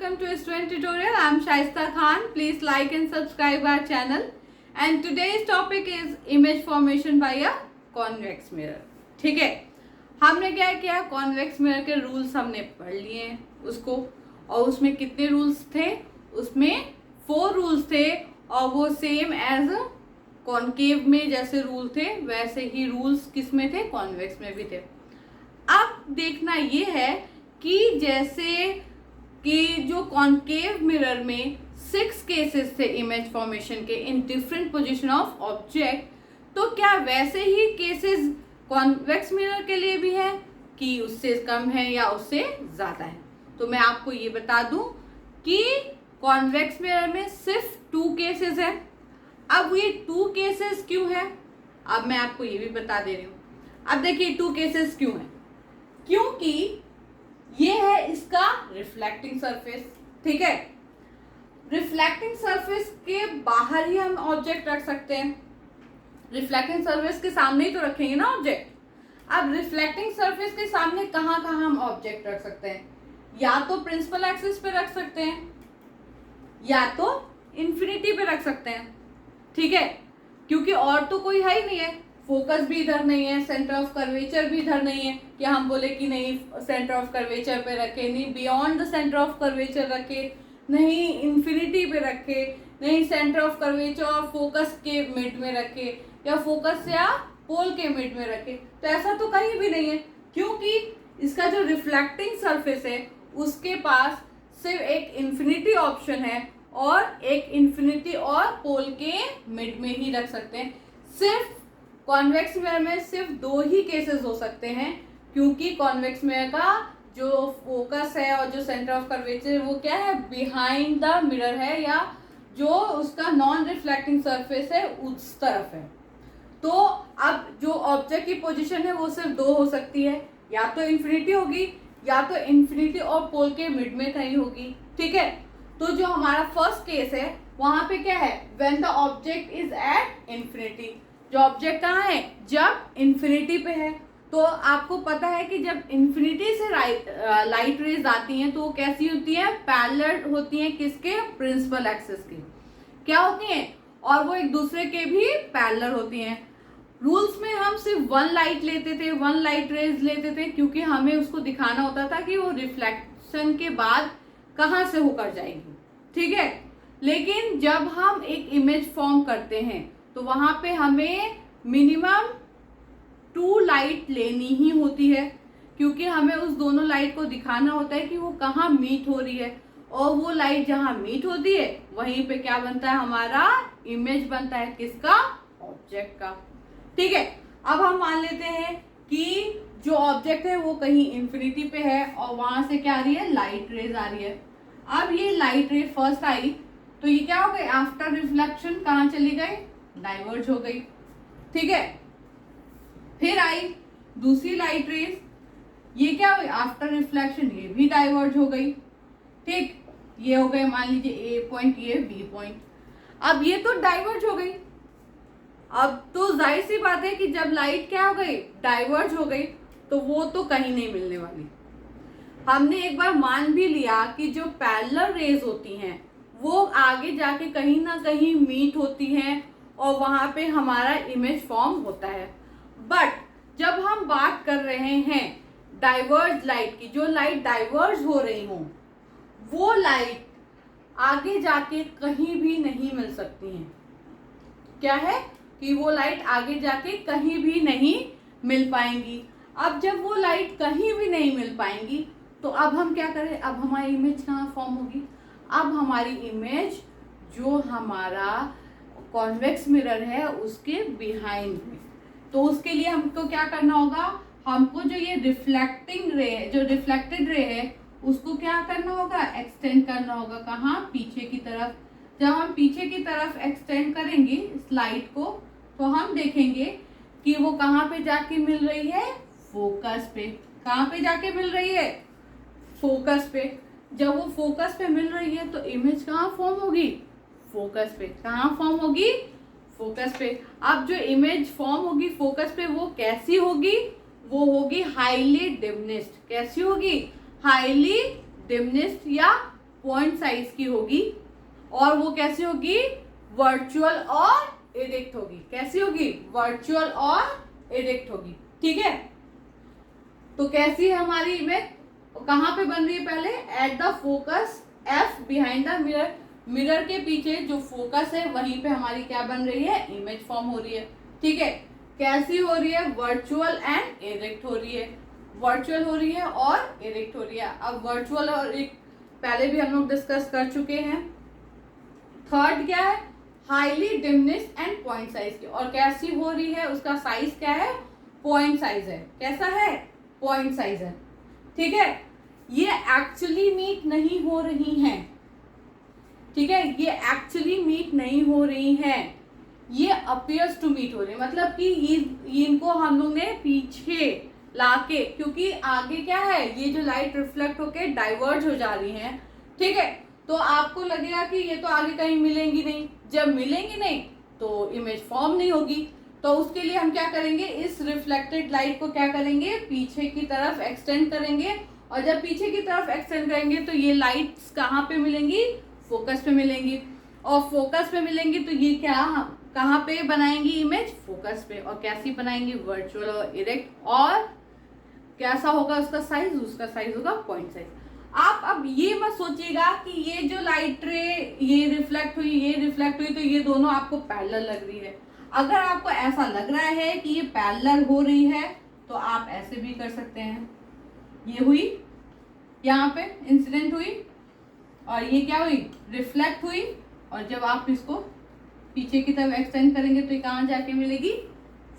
welcome to Student Tutorial. I am Shaista Khan. Please like and subscribe our channel. And today's topic is image formation by a convex mirror. ठीक है, हमने क्या किया, convex mirror के rules हमने पढ़ लिए हैं उसको, और उसमें कितने रूल्स थे, उसमें 4 रूल्स थे, और वो सेम एज कॉन्केव में जैसे रूल थे वैसे ही रूल्स किस में थे, कॉन्वेक्स में भी थे। अब देखना ये है कि जैसे कि जो कॉन्केव मिरर में 6 केसेस थे इमेज फॉर्मेशन के in different position of object, तो क्या वैसे ही केसेस कॉन्वेक्स मिरर के लिए भी है कि उससे कम है या उससे ज़्यादा है। तो मैं आपको ये बता दूं कि कॉन्वेक्स मिरर में सिर्फ 2 केसेस है। अब ये 2 केसेस क्यों है, अब मैं आपको ये भी बता दे रही हूँ। अब देखिए 2 केसेस क्यों है, क्योंकि ये है इसका रिफ्लेक्टिंग सरफेस। ठीक है, रिफ्लेक्टिंग सरफेस के बाहर ही हम ऑब्जेक्ट रख सकते हैं, रिफ्लेक्टिंग सरफेस के सामने ही तो रखेंगे ना ऑब्जेक्ट। अब रिफ्लेक्टिंग सरफेस के सामने कहाँ कहाँ हम ऑब्जेक्ट रख सकते हैं, या तो प्रिंसिपल एक्सिस पे रख सकते हैं या तो इंफिनिटी पे रख सकते हैं। ठीक है, क्योंकि और तो कोई है ही नहीं है, फोकस भी इधर नहीं है, सेंटर ऑफ कर्वेचर भी इधर नहीं है कि हम बोले कि नहीं सेंटर ऑफ कर्वेचर पे रखे, नहीं beyond the centre of curvature रखे, नहीं इंफिनिटी पे रखे, नहीं सेंटर ऑफ कर्वेचर और फोकस के मिड में रखे, या फोकस या पोल के मिड में रखे। तो ऐसा तो कहीं भी नहीं है, क्योंकि इसका जो रिफ्लेक्टिंग सरफेस है उसके पास सिर्फ एक इंफिनिटी ऑप्शन है, और एक इंफिनिटी और पोल के मिड में ही रख सकते हैं। सिर्फ कॉन्वेक्स मिरर में सिर्फ 2 ही केसेस हो सकते हैं, क्योंकि कॉन्वेक्स मिरर का जो फोकस है और जो सेंटर ऑफ कर्वेचर वो क्या है, बिहाइंड द मिरर है, या जो उसका नॉन रिफ्लेक्टिंग सरफेस है उस तरफ है। तो अब जो ऑब्जेक्ट की पोजीशन है वो सिर्फ 2 हो सकती है, या तो इंफिनिटी होगी या तो इंफिनिटी और पोल के मिड में कहीं होगी। ठीक है, तो जो हमारा फर्स्ट केस है वहां पे क्या है, when the object is at infinity. जो ऑब्जेक्ट कहाँ है, जब इंफिनिटी पे है। तो आपको पता है कि जब इंफिनिटी से लाइट रेज आती हैं तो वो कैसी होती है, पैरेलल होती हैं, किसके, प्रिंसिपल एक्सिस की क्या होती हैं, और वो एक दूसरे के भी पैरेलल होती हैं। रूल्स में हम सिर्फ 1 लाइट लेते थे, 1 लाइट रेज लेते थे, क्योंकि हमें उसको दिखाना होता था कि वो रिफ्लेक्शन के बाद कहाँ से होकर जाएगी। ठीक है, लेकिन जब हम एक इमेज फॉर्म करते हैं तो वहां पे हमें मिनिमम 2 लाइट लेनी ही होती है, क्योंकि हमें उस दोनों लाइट को दिखाना होता है कि वो कहाँ मीट हो रही है, और वो लाइट जहाँ मीट होती है वहीं पे क्या बनता है, हमारा इमेज बनता है, किसका, ऑब्जेक्ट का। ठीक है, अब हम मान लेते हैं कि जो ऑब्जेक्ट है वो कहीं इंफिनिटी पे है और वहां से क्या आ रही है, लाइट रेज आ रही है। अब ये लाइट रे फर्स्ट आई तो ये क्या हो गई, आफ्टर रिफ्लेक्शन कहाँ चली गई, डाइवर्ज हो गई। ठीक है, फिर आई दूसरी लाइट रेज, ये क्या हुई, आफ्टर रिफ्लेक्शन ये भी डाइवर्ज हो गई। ठीक, ये हो गए मान लीजिए ए पॉइंट, ये बी पॉइंट। अब ये तो डाइवर्ज हो गई। अब तो जाहिर सी बात है कि जब लाइट क्या हो गई, डाइवर्ज हो गई, तो वो तो कहीं नहीं मिलने वाली। हमने एक बार मान भी लिया कि जो पैरेलल रेज होती हैं वो आगे जाके कहीं ना कहीं मीट होती हैं और वहां पे हमारा इमेज फॉर्म होता है। बट जब हम बात कर रहे हैं डाइवर्ज लाइट की, जो लाइट डाइवर्ज हो रही हो वो लाइट आगे जाके कहीं भी नहीं मिल सकती हैं। क्या है कि वो लाइट आगे जाके कहीं भी नहीं मिल पाएंगी। अब जब वो लाइट कहीं भी नहीं मिल पाएंगी तो अब हम क्या करें, अब हमारी इमेज कहाँ फॉर्म होगी, अब हमारी इमेज जो हमारा कॉन्वेक्स मिरर है उसके बिहाइंड में। तो उसके लिए हमको क्या करना होगा, हमको जो ये रिफ्लेक्टिंग रे, जो रिफ्लेक्टेड रे है उसको क्या करना होगा, एक्सटेंड करना होगा, कहाँ, पीछे की तरफ। जब हम पीछे की तरफ एक्सटेंड करेंगे इस लाइट को तो हम देखेंगे कि वो कहाँ पे जाके मिल रही है, फोकस पे। कहाँ पे जाके मिल रही है, फोकस पे। जब वो फोकस पे मिल रही है तो इमेज कहाँ फॉर्म होगी, फोकस पे। कहाँ फॉर्म होगी, फोकस पे। अब जो इमेज फॉर्म होगी फोकस पे वो कैसी होगी, वो होगी हाईली डिमिनिश्ड। कैसी होगी, हाईली डिमिनिश्ड या पॉइंट साइज की होगी और वो कैसी होगी, वर्चुअल और इरेक्ट होगी। कैसी होगी, वर्चुअल और इरेक्ट होगी। ठीक है, तो कैसी है हमारी इमेज, कहाँ पे बन रही है, पहले at the focus F behind the mirror, mirror के पीछे जो फोकस है वहीं पे हमारी क्या बन रही है, इमेज फॉर्म हो रही है। ठीक है, कैसी हो रही है, वर्चुअल एंड इरेक्ट हो रही है, वर्चुअल हो रही है और इरेक्ट हो रही है। अब वर्चुअल और इरेक्ट पहले भी हम लोग डिस्कस कर चुके हैं। थर्ड क्या है, highly diminish and point size की, और कैसी हो रही है, उसका साइज क्या है, पॉइंट साइज है। कैसा है, पॉइंट साइज है। ठीक है, ये एक्चुअली मीट नहीं हो रही हैं। ठीक है, ये एक्चुअली मीट नहीं हो रही हैं, ये अपीयर्स टू मीट हो रही है, मतलब कि इनको हम लोग ने पीछे लाके, क्योंकि आगे क्या है, ये जो लाइट रिफ्लेक्ट होके डाइवर्ज हो जा रही है। ठीक है, तो आपको लगेगा कि ये तो आगे कहीं मिलेंगी नहीं, जब मिलेंगी नहीं तो इमेज फॉर्म नहीं होगी। तो उसके लिए हम क्या करेंगे, इस रिफ्लेक्टेड लाइट को क्या करेंगे, पीछे की तरफ एक्सटेंड करेंगे, और जब पीछे की तरफ एक्सटेंड करेंगे तो ये लाइट्स कहाँ पे मिलेंगी, फोकस पे मिलेंगी, और फोकस पे मिलेंगी तो ये क्या कहाँ पे बनाएंगी इमेज, फोकस पे। और कैसी बनाएंगी, वर्चुअल और इरेक्ट, और कैसा होगा उसका साइज, उसका साइज होगा पॉइंट साइज। आप अब ये मत सोचिएगा कि ये जो लाइट रे ये रिफ्लेक्ट हुई, ये रिफ्लेक्ट हुई, तो ये दोनों आपको पैरेलल लग रही है। अगर आपको ऐसा लग रहा है कि ये पैरेलल हो रही है तो आप ऐसे भी कर सकते हैं, ये हुई, यहाँ पे इंसिडेंट हुई, और ये क्या हुई, रिफ्लेक्ट हुई, और जब आप इसको पीछे की तरफ एक्सटेंड करेंगे तो ये कहाँ जाके मिलेगी,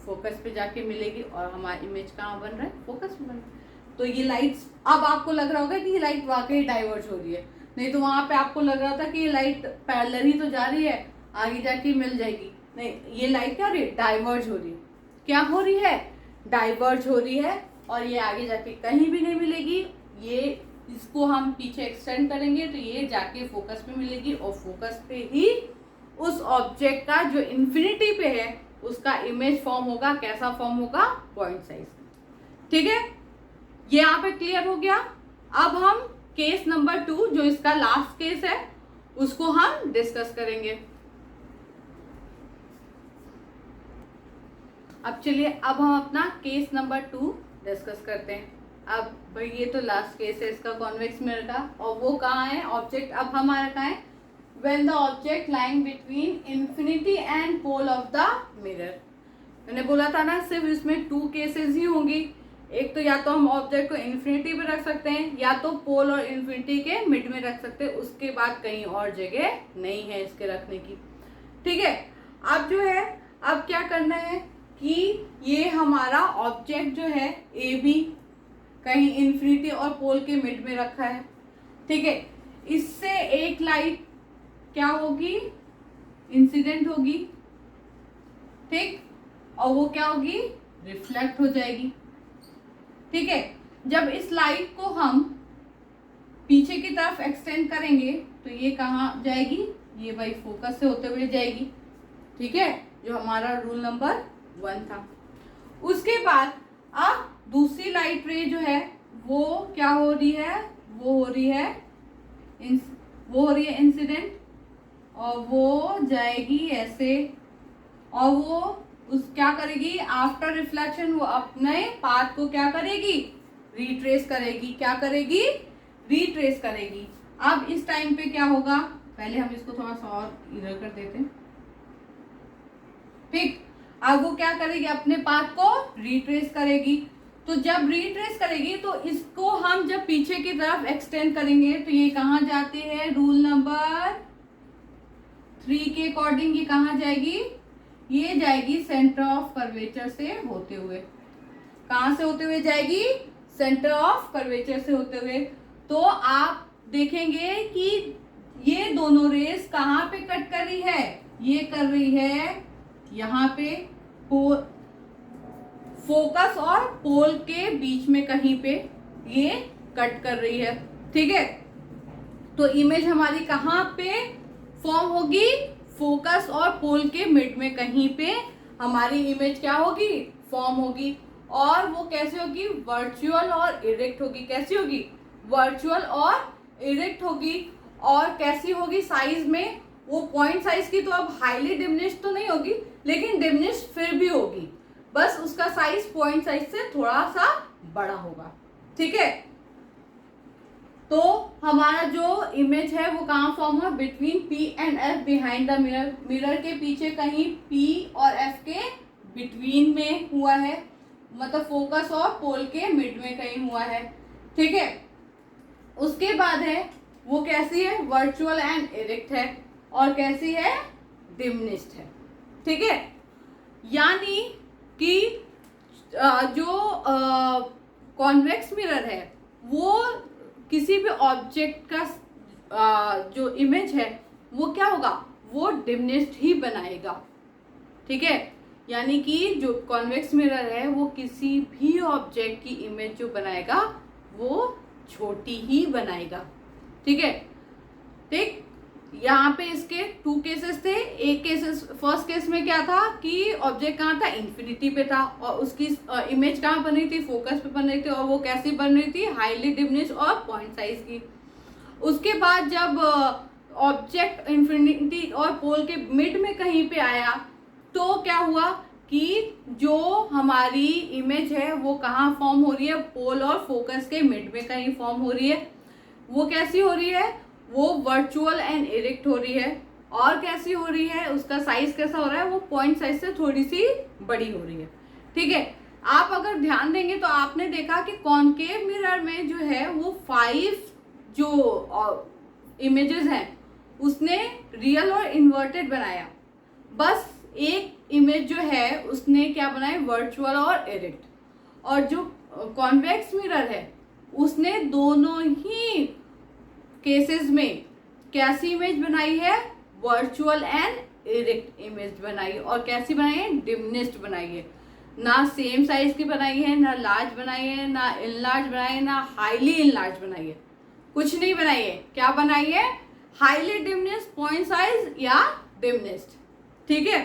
फोकस पे जाके मिलेगी, और हमारी इमेज कहाँ बन रहा है, फोकस पे बन रहा है। तो ये लाइट्स, अब आपको लग रहा होगा कि ये लाइट वाकई डाइवर्ज हो रही है, नहीं तो वहां पे आपको लग रहा था कि ये लाइट पैरेलल ही तो जा रही है, आगे जाके मिल जाएगी, नहीं, ये लाइट क्या हो रही है, डाइवर्ज हो रही है। क्या हो रही है, डाइवर्ज हो रही है, और ये आगे जाके कहीं भी नहीं मिलेगी। ये इसको हम पीछे एक्सटेंड करेंगे तो ये जाके फोकस पे मिलेगी, और फोकस पे ही उस ऑब्जेक्ट का जो इन्फिनिटी पे है उसका इमेज फॉर्म होगा। कैसा फॉर्म होगा, पॉइंट साइज। ठीक है, ये यहाँ पे क्लियर हो गया। अब हम केस नंबर 2 जो इसका लास्ट केस है उसको हम डिस्कस करेंगे। अब चलिए, अब हम अपना केस नंबर 2 डिस्कस करते हैं। अब भाई ये तो लास्ट केस है इसका कॉन्वेक्स मिरर का, और वो कहाँ है ऑब्जेक्ट, अब हमारा कहाँ है, when the object lying between infinity and pole of the mirror। मैंने बोला था ना सिर्फ इसमें 2 केसेस ही होंगी, एक तो या तो हम ऑब्जेक्ट को इन्फिनिटी पे रख सकते हैं, या तो पोल और इन्फिनिटी के मिड में रख सकते हैं, उसके बाद कहीं और जगह नहीं है इसके रखने की। ठीक है, अब जो है, अब क्या करना है कि ये हमारा ऑब्जेक्ट जो है ए बी कहीं इन्फिनिटी और पोल के मिड में रखा है। ठीक है, इससे एक लाइट क्या होगी, इंसिडेंट होगी। ठीक, और वो क्या होगी, रिफ्लेक्ट हो जाएगी। ठीक है, जब इस लाइट को हम पीछे की तरफ एक्सटेंड करेंगे तो ये कहाँ जाएगी, ये भाई फोकस से होते हुए जाएगी। ठीक है, जो हमारा रूल नंबर 1 था। उसके बाद अब दूसरी लाइट रे जो है वो क्या हो रही है, वो हो रही है इंसिडेंट, और वो जाएगी ऐसे, और वो उस क्या करेगी, आफ्टर रिफ्लेक्शन वो अपने पाथ को क्या करेगी, रिट्रेस करेगी। क्या करेगी, रिट्रेस करेगी। अब इस टाइम पे क्या होगा, पहले हम इसको थोड़ा सा और इधर कर देते हैं। ठीक, अब वो क्या करेगी, अपने पाथ को रिट्रेस करेगी। तो जब रिट्रेस करेगी तो इसको हम जब पीछे की तरफ एक्सटेंड करेंगे तो ये कहाँ जाते हैं, रूल नंबर 3 के अकॉर्डिंग ये कहाँ जाएगी, ये जाएगी सेंटर ऑफ कर्वेचर से होते हुए। कहाँ से होते हुए जाएगी, सेंटर ऑफ कर्वेचर से होते हुए। तो आप देखेंगे कि ये दोनों रेस कहाँ पे कट कर रही है, ये कर रही है यहाँ पे फोकस और पोल के बीच में कहीं पे ये कट कर रही है। ठीक है, तो इमेज हमारी कहाँ पे फॉर्म होगी, फोकस और पोल के मिड में कहीं पे हमारी इमेज क्या होगी, फॉर्म होगी। और वो कैसे होगी, वर्चुअल और इरेक्ट होगी। कैसी होगी, वर्चुअल और इरेक्ट होगी। और कैसी होगी साइज में, वो पॉइंट साइज की तो अब हाईली डिमिनिश्ड तो नहीं होगी, लेकिन डिमिनिश्ड फिर भी होगी, बस उसका साइज पॉइंट साइज से थोड़ा सा बड़ा होगा। ठीक है, तो हमारा जो इमेज है वो कहाँ फॉर्म हुआ, between P and F behind the mirror, mirror के पीछे कहीं P और F के बिटवीन में हुआ है, मतलब फोकस और पोल के मिड में कहीं हुआ है। ठीक है, उसके बाद है वो कैसी है, वर्चुअल एंड इरेक्ट है, और कैसी है, डिमिनिश्ड है। ठीक है, यानी कि जो कॉन्वेक्स मिरर है वो किसी भी ऑब्जेक्ट का जो इमेज है वो क्या होगा, वो डिमिनिश्ड ही बनाएगा। ठीक है, यानी कि जो कॉन्वेक्स मिरर है वो किसी भी ऑब्जेक्ट की इमेज जो बनाएगा वो छोटी ही बनाएगा। ठीक है, ठीक, यहाँ पे इसके 2 केसेस थे। एक केसेस, फर्स्ट केस में क्या था कि ऑब्जेक्ट कहाँ था, इन्फिनिटी पे था, और उसकी इमेज कहाँ बन रही थी, फोकस पे बन रही थी, और वो कैसी बन रही थी, हाईली डिमिनिश्ड और पॉइंट साइज की। उसके बाद जब ऑब्जेक्ट इन्फिनिटी और पोल के मिड में कहीं पे आया तो क्या हुआ कि जो हमारी इमेज है वो कहाँ फॉर्म हो रही है, पोल और फोकस के मिड में कहीं फॉर्म हो रही है। वो कैसी हो रही है, वो वर्चुअल एंड इरेक्ट हो रही है, और कैसी हो रही है, उसका साइज कैसा हो रहा है, वो पॉइंट साइज से थोड़ी सी बड़ी हो रही है। ठीक है, आप अगर ध्यान देंगे तो आपने देखा कि कॉनकेव मिरर में जो है वो 5 जो इमेजेस हैं उसने रियल और इन्वर्टेड बनाया, बस एक इमेज जो है उसने क्या बनाई, वर्चुअल और इरेक्ट। और जो कॉन्वेक्स मिरर है उसने दोनों ही केसेस में कैसी इमेज बनाई है, वर्चुअल एंड इरेक्ट इमेज बनाई, और कैसी बनाई है, डिमिनिश्ड बनाई है। ना सेम साइज की बनाई है, ना लार्ज बनाई है, ना इनलार्ज बनाई है, ना हाईली इनलार्ज बनाई है, कुछ नहीं बनाई है। क्या बनाई है, हाईली डिमिनिश्ड, पॉइंट साइज या डिमिनिश्ड। ठीक है,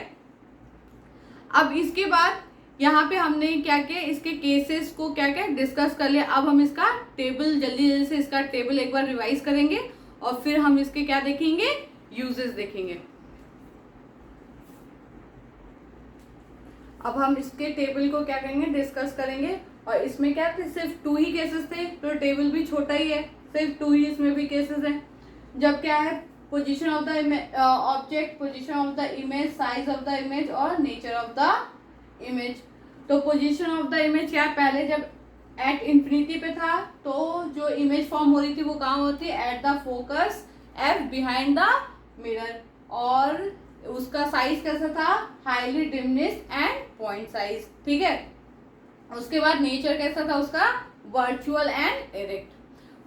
अब इसके बाद यहाँ पे हमने क्या किया, इसके केसेस को क्या क्या डिस्कस कर लिया। अब हम इसका टेबल जल्दी जल्दी से इसका टेबल एक बार रिवाइज करेंगे, और फिर हम इसके क्या देखेंगे, यूजेस देखेंगे। अब हम इसके टेबल को क्या करेंगे, डिस्कस करेंगे। और इसमें क्या थे, सिर्फ 2 ही केसेस थे, तो टेबल भी छोटा ही है, सिर्फ 2 ही इसमें भी केसेस हैं। जब क्या है, position of the object, position of the image, size of the image और नेचर ऑफ द इमेज। तो पोजीशन ऑफ द इमेज क्या है, पहले जब एट इन्फिनिटी पे था तो जो इमेज फॉर्म हो रही थी वो कहाँ होती है, at the focus F behind the mirror, और उसका साइज कैसा था, highly diminished and point size. ठीक है, उसके बाद नेचर कैसा था उसका, virtual and erect.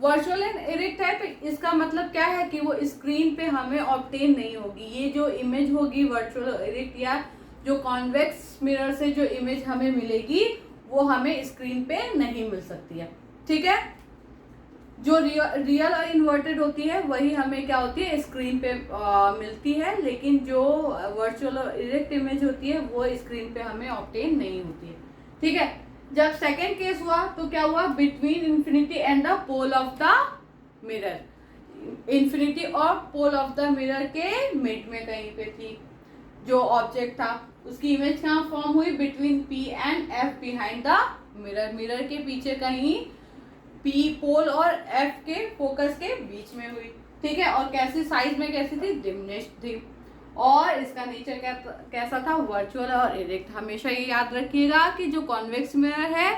Virtual and erect है तो इसका मतलब क्या है कि वो स्क्रीन पे हमें ऑब्टेन नहीं होगी। ये जो इमेज होगी वर्चुअल इरेक्ट या जो कॉन्वेक्स मिरर से जो इमेज हमें मिलेगी वो हमें स्क्रीन पे नहीं मिल सकती है। ठीक है, जो रियल और इन्वर्टेड होती है वही हमें क्या होती है, स्क्रीन पे मिलती है, लेकिन जो वर्चुअल और इरेक्ट इमेज होती है वो स्क्रीन पे हमें ऑब्टेन नहीं होती है। ठीक है, जब सेकेंड केस हुआ तो क्या हुआ, between infinity and the pole of the mirror, infinity और पोल ऑफ द मिरर के मिड में कहीं पे थी जो ऑब्जेक्ट था, उसकी इमेज कहाँ फॉर्म हुई, between P and F behind the mirror, mirror के पीछे कहीं P पोल और F के फोकस के बीच में हुई। ठीक है, और कैसी साइज में कैसी थी, डिमिनिश्ड थी, और इसका नेचर कैसा था, वर्चुअल और इरेक्ट। हमेशा ये याद रखिएगा कि जो कॉन्वेक्स मिरर है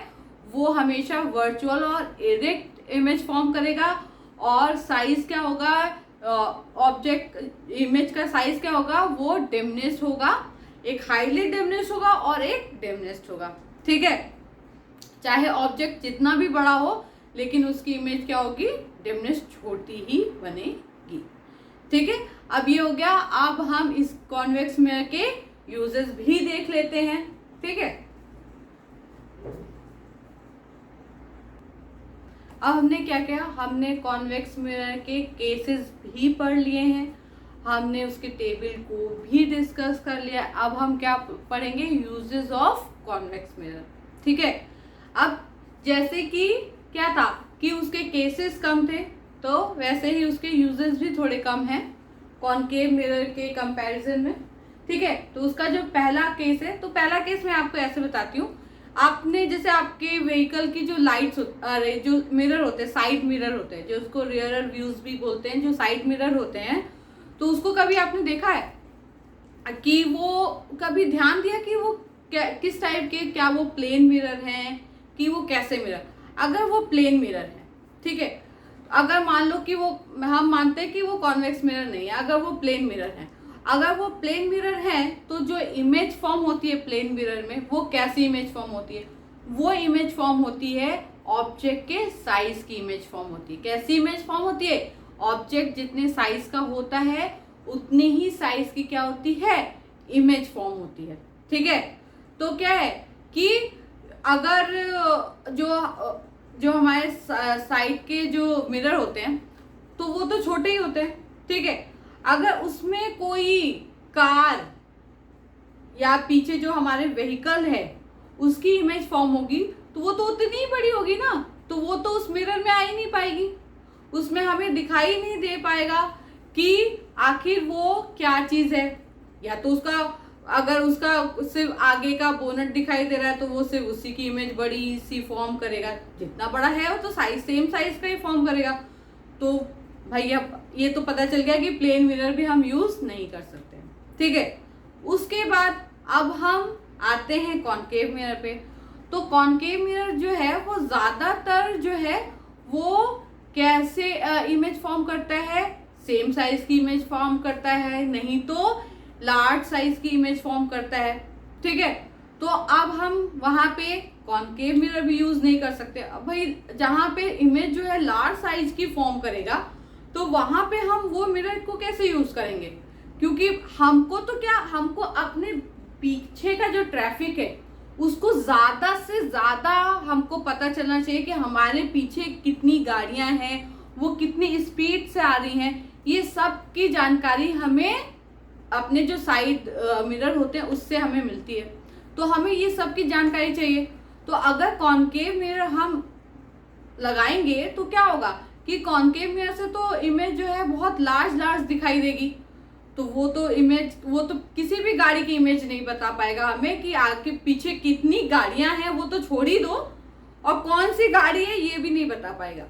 वो हमेशा वर्चुअल और इरेक्ट इमेज फॉर्म करेगा, और साइज क्या होगा, ऑब्जेक्ट इमेज का साइज क्या होगा, वो डिमिनिश्ड होगा, एक हाईली डिमिनिश्ड होगा और एक डिमिनिश्ड होगा। ठीक है, चाहे ऑब्जेक्ट जितना भी बड़ा हो लेकिन उसकी इमेज क्या होगी, डिमिनिश्ड, छोटी ही बनेगी। ठीक है, अब ये हो गया। अब हम इस कॉन्वेक्स मिरर के यूजेस भी देख लेते हैं। ठीक है, अब हमने क्या किया, हमने कॉन्वेक्स मिरर के केसेस भी पढ़ लिए हैं, हमने उसके टेबल को भी डिस्कस कर लिया। अब हम क्या पढ़ेंगे, यूजेस ऑफ कॉन्वेक्स मिरर। ठीक है, अब जैसे कि क्या था कि उसके केसेस कम थे तो वैसे ही उसके यूजेस भी थोड़े कम हैं कॉनकेव मिरर के कंपैरिजन में। ठीक है, तो उसका जो पहला केस है, तो पहला केस मैं आपको ऐसे बताती हूँ। आपने जैसे आपके व्हीकल की जो लाइट्स जो मिरर होते हैं, साइड मिरर होते हैं, जो उसको रियर व्यूज भी बोलते हैं, जो साइड मिरर होते हैं, तो उसको कभी आपने देखा है कि वो कभी ध्यान दिया कि वो किस टाइप के, क्या वो प्लेन मिरर हैं कि वो कैसे मिरर? अगर वो प्लेन मिरर है, ठीक है, अगर मान लो कि वो, हम मानते हैं कि वो कॉन्वेक्स मिरर नहीं है, अगर वो प्लेन मिरर है, अगर वो प्लेन मिरर है तो जो इमेज फॉर्म होती है प्लेन मिरर में, वो कैसी इमेज फॉर्म होती है? वो इमेज फॉर्म होती है ऑब्जेक्ट के साइज की इमेज फॉर्म होती है। कैसी इमेज फॉर्म होती है? ऑब्जेक्ट जितने साइज का होता है उतनी ही साइज की क्या होती है? इमेज फॉर्म होती है। ठीक है, तो क्या है कि अगर जो हमारे साइड के जो मिरर होते हैं तो वो तो छोटे ही होते हैं। ठीक है, अगर उसमें कोई कार या पीछे जो हमारे व्हीकल है उसकी इमेज फॉर्म होगी तो वो तो उतनी ही बड़ी होगी ना, तो वो तो उस मिरर में आ ही नहीं पाएगी, उसमें हमें दिखाई नहीं दे पाएगा कि आखिर वो क्या चीज है। या तो उसका, अगर उसका सिर्फ आगे का बोनट दिखाई दे रहा है तो वो सिर्फ उसी की इमेज बड़ी सी फॉर्म करेगा, जितना बड़ा है वो तो साइज सेम साइज का ही फॉर्म करेगा। तो भाई अब ये तो पता चल गया कि प्लेन मिरर भी हम यूज नहीं कर सकते। ठीक है, उसके बाद अब हम आते हैं कॉनकेव मिरर पे। तो कॉनकेव मिरर जो है वो ज्यादातर जो है वो कैसे इमेज फॉर्म करता है? सेम साइज की इमेज फॉर्म करता है, नहीं तो लार्ज साइज की इमेज फॉर्म करता है। ठीक है, तो अब हम वहां पे कॉनकेव मिरर भी यूज नहीं कर सकते। अब भाई जहां पे इमेज जो है लार्ज साइज की फॉर्म करेगा तो वहां पे हम वो मिरर को कैसे यूज करेंगे? क्योंकि हमको तो क्या, हमको अपने पीछे का जो ट्रैफिक है उसको ज्यादा से ज्यादा हमको पता चलना चाहिए कि हमारे पीछे कितनी गाड़ियां हैं, वो कितनी स्पीड से आ रही हैं। ये सब की जानकारी हमें अपने जो साइड मिरर होते हैं उससे हमें मिलती है, तो हमें ये सब की जानकारी चाहिए। तो अगर कॉनकेव मिरर हम लगाएंगे तो क्या होगा कि कॉनकेव मिरर से तो इमेज जो है बहुत लार्ज दिखाई देगी, तो वो तो इमेज, वो तो किसी भी गाड़ी की इमेज नहीं बता पाएगा हमें कि आगे पीछे कितनी गाड़ियां हैं, वो तो छोड़ ही दो, और कौन सी गाड़ी है ये भी नहीं बता पाएगा।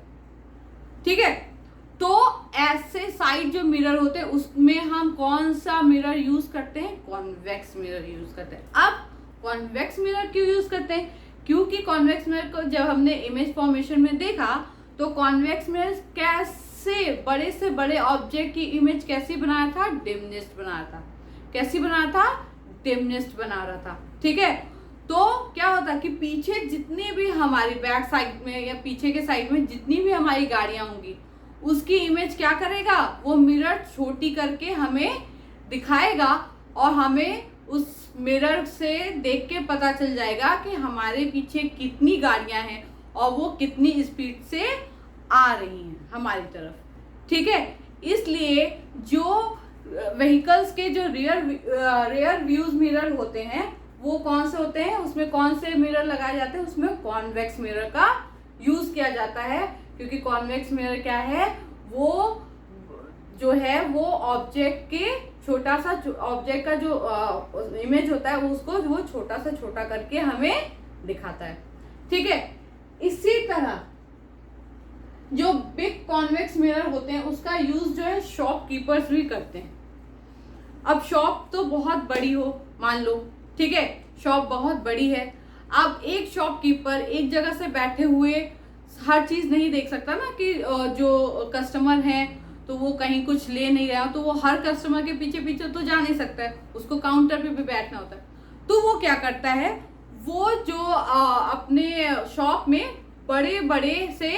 ठीक है, तो ऐसे साइड जो मिरर होते हैं उसमें हम कौन सा मिरर यूज करते हैं? कॉन्वेक्स मिरर यूज करते हैं। अब कॉन्वेक्स मिरर क्यों यूज करते हैं? क्योंकि कॉन्वेक्स मिरर को जब हमने इमेज फॉर्मेशन में देखा तो कॉन्वेक्स मिरर कैसे बड़े से बड़े ऑब्जेक्ट की इमेज कैसी बना रहा था? डिमनेस्ट बना रहा था। कैसी बना रहा था? डिमनेस्ट बना रहा था। ठीक है, तो क्या होता कि पीछे जितनी भी हमारी बैक साइड में या पीछे के साइड में जितनी भी हमारी गाड़ियां होंगी उसकी इमेज क्या करेगा? वो मिरर छोटी करके हमें दिखाएगा और हमें उस मिरर से देख के पता चल जाएगा कि हमारे पीछे कितनी गाड़ियां हैं और वो कितनी स्पीड से आ रही हैं हमारी तरफ। ठीक है, इसलिए जो व्हीकल्स के जो रियर व्यूज मिरर होते हैं वो कौन से होते हैं? उसमें कौन से मिरर लगाए जाते हैं? उसमें कॉन्वेक्स मिरर का यूज किया जाता है, क्योंकि कॉन्वेक्स मिरर क्या है, वो जो है वो ऑब्जेक्ट के छोटा सा, ऑब्जेक्ट का जो इमेज होता है उसको वो छोटा सा छोटा करके हमें दिखाता है। ठीक है, इसी तरह जो बिग कॉन्वेक्स मिरर होते हैं उसका यूज जो है शॉपकीपर्स भी करते हैं। अब शॉप तो बहुत बड़ी हो, मान लो, ठीक है, शॉप बहुत बड़ी है, अब एक शॉपकीपर एक जगह से बैठे हुए हर चीज नहीं देख सकता ना, कि जो कस्टमर है तो वो कहीं कुछ ले नहीं रहा, तो वो हर कस्टमर के पीछे पीछे तो जा नहीं सकता है, उसको काउंटर पे भी बैठना होता है। तो वो क्या करता है, वो जो अपने शॉप में बड़े बड़े से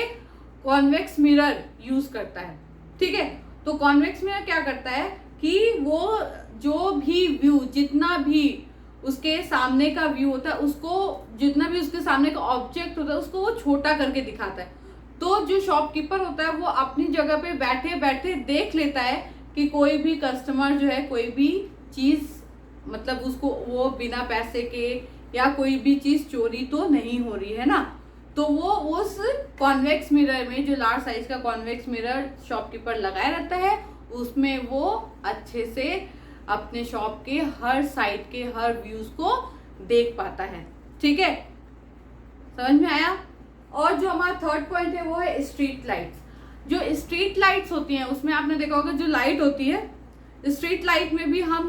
कॉन्वेक्स मिरर यूज करता है। ठीक है, तो कॉन्वेक्स मिरर क्या करता है कि वो जो भी व्यू, जितना भी उसके सामने का व्यू होता है, उसको जितना भी उसके सामने का ऑब्जेक्ट होता है उसको वो छोटा करके दिखाता है। तो जो शॉपकीपर होता है वो अपनी जगह पे बैठे बैठे देख लेता है कि कोई भी कस्टमर जो है कोई भी चीज, मतलब उसको वो बिना पैसे के या कोई भी चीज चोरी तो नहीं हो रही है ना। तो वो उस कॉन्वेक्स मिरर में, जो लार्ज साइज का कॉन्वेक्स मिरर शॉपकीपर लगाया रहता है, उसमें वो अच्छे से अपने शॉप के हर साइड के हर व्यूज को देख पाता है। ठीक है, समझ में आया। और जो हमारा थर्ड पॉइंट है वो है स्ट्रीट लाइट्स। जो स्ट्रीट लाइट्स होती हैं उसमें आपने देखा होगा जो लाइट होती है, स्ट्रीट लाइट में भी हम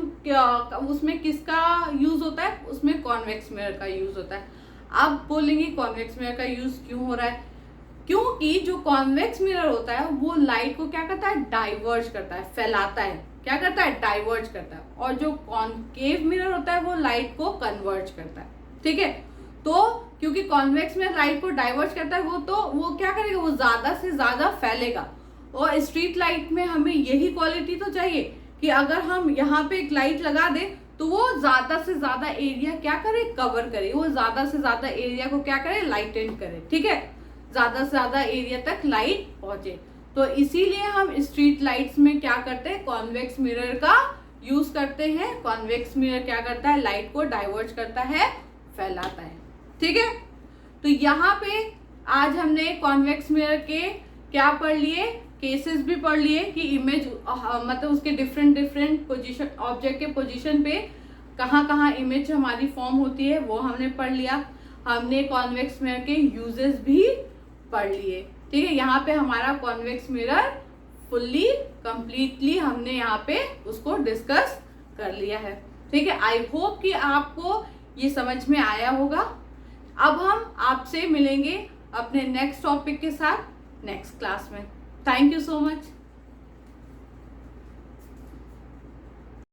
उसमें किसका यूज होता है, उसमें कॉन्वेक्स मिरर का यूज होता है। आप बोलेंगे कॉन्वेक्स मिरर का यूज क्यों हो रहा है? क्योंकि जो कॉन्वेक्स मिरर होता है वो लाइट को क्या करता है, डाइवर्ज करता है, फैलाता है। क्या करता है, डाइवर्ज करता है। और जो कॉन्केव मिरर होता है वो लाइट को कन्वर्ज करता है। ठीक है, तो क्योंकि कॉन्वेक्स में लाइट को डाइवर्ज करता है वो क्या करेगा, वो ज्यादा से ज्यादा फैलेगा। और स्ट्रीट लाइट में हमें यही क्वालिटी तो चाहिए कि अगर हम यहाँ पे एक लाइट लगा दे तो वो ज्यादा से ज्यादा एरिया क्या करे, कवर करे। वो ज्यादा से ज्यादा एरिया को क्या करे, लाइटेंड करे। ठीक है, ज्यादा से ज्यादा एरिया तक लाइट पहुंचे। तो इसीलिए हम स्ट्रीट लाइट्स में क्या करते हैं, कॉन्वेक्स मिरर का यूज करते हैं। कॉन्वेक्स मिरर क्या करता है, लाइट को डाइवर्ज करता है, फैलाता है। ठीक है, तो यहाँ पे आज हमने कॉन्वेक्स मिरर के क्या पढ़ लिए, केसेस भी पढ़ लिए कि इमेज मतलब उसके डिफरेंट पोजीशन, ऑब्जेक्ट के पोजीशन पे कहाँ इमेज हमारी फॉर्म होती है वो हमने पढ़ लिया। हमने कॉन्वेक्स मिरर के यूजेस भी पढ़ लिए। ठीक है, यहाँ पे हमारा कॉन्वेक्स मिरर फुल्ली कंप्लीटली हमने यहाँ पे उसको डिस्कस कर लिया है। ठीक है, आई होप कि आपको ये समझ में आया होगा। अब हम आपसे मिलेंगे अपने नेक्स्ट टॉपिक के साथ नेक्स्ट क्लास में। Thank you so much.